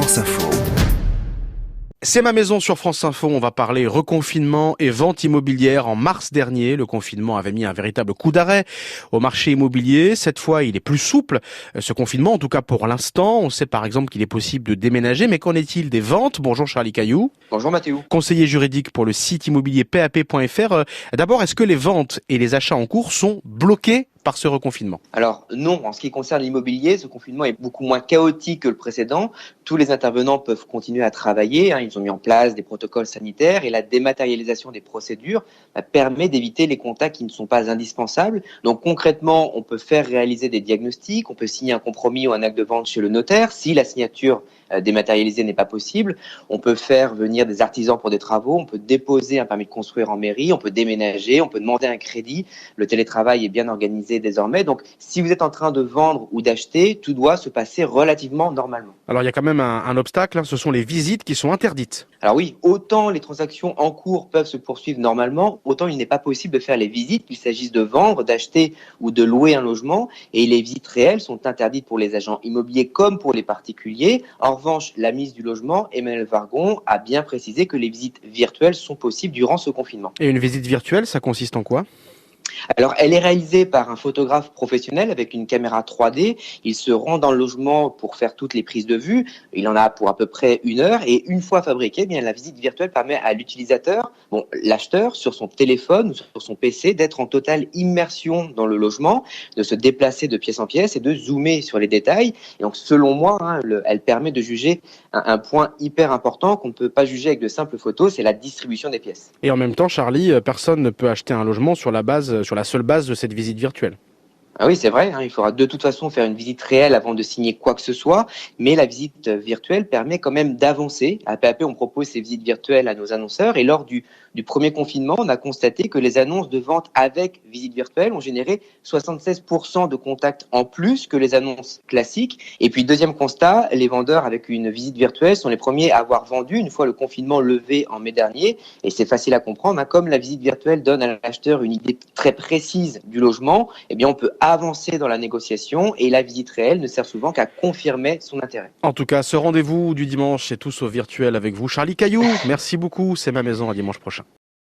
France Info. C'est ma maison sur France Info, on va parler reconfinement et vente immobilière. En mars dernier, le confinement avait mis un véritable coup d'arrêt au marché immobilier. Cette fois, il est plus souple, ce confinement, en tout cas pour l'instant. On sait par exemple qu'il est possible de déménager, mais qu'en est-il des ventes? Bonjour Charlie Cailloux. Bonjour Mathieu. Conseiller juridique pour le site immobilier pap.fr. D'abord, est-ce que les ventes et les achats en cours sont bloqués par ce reconfinement? Alors non, en ce qui concerne l'immobilier, ce confinement est beaucoup moins chaotique que le précédent. Tous les intervenants peuvent continuer à travailler. Ils ont mis en place des protocoles sanitaires et la dématérialisation des procédures permet d'éviter les contacts qui ne sont pas indispensables. Donc concrètement, on peut faire réaliser des diagnostics, on peut signer un compromis ou un acte de vente chez le notaire si la signature dématérialisée n'est pas possible. On peut faire venir des artisans pour des travaux, on peut déposer un permis de construire en mairie, on peut déménager, on peut demander un crédit. Le télétravail est bien organisé désormais. Donc, si vous êtes en train de vendre ou d'acheter, tout doit se passer relativement normalement. Alors, il y a quand même un obstacle, ce sont les visites qui sont interdites. Alors oui, autant les transactions en cours peuvent se poursuivre normalement, autant il n'est pas possible de faire les visites, qu'il s'agisse de vendre, d'acheter ou de louer un logement. Et les visites réelles sont interdites pour les agents immobiliers comme pour les particuliers. En revanche, la ministre du Logement, Emmanuelle Wargon, a bien précisé que les visites virtuelles sont possibles durant ce confinement. Et une visite virtuelle, ça consiste en quoi ? Alors, elle est réalisée par un photographe professionnel avec une caméra 3D. Il se rend dans le logement pour faire toutes les prises de vue. Il en a pour à peu près 1 heure. Et une fois fabriquée, la visite virtuelle permet à l'utilisateur, l'acheteur, sur son téléphone ou sur son PC, d'être en totale immersion dans le logement, de se déplacer de pièce en pièce et de zoomer sur les détails. Et donc, selon moi, elle permet de juger un point hyper important qu'on ne peut pas juger avec de simples photos, c'est la distribution des pièces. Et en même temps, Charlie, personne ne peut acheter un logement sur la seule base de cette visite virtuelle. Ah oui, c'est vrai, il faudra de toute façon faire une visite réelle avant de signer quoi que ce soit, mais la visite virtuelle permet quand même d'avancer. À PAP, on propose ces visites virtuelles à nos annonceurs et lors du premier confinement, on a constaté que les annonces de vente avec visite virtuelle ont généré 76% de contacts en plus que les annonces classiques. Et puis, deuxième constat, les vendeurs avec une visite virtuelle sont les premiers à avoir vendu une fois le confinement levé en mai dernier. Et c'est facile à comprendre, comme la visite virtuelle donne à l'acheteur une idée très précise du logement, on peut avancer dans la négociation et la visite réelle ne sert souvent qu'à confirmer son intérêt. En tout cas, ce rendez-vous du dimanche, c'est tous au virtuel avec vous. Charlie Cailloux, merci beaucoup. C'est ma maison, à dimanche prochain.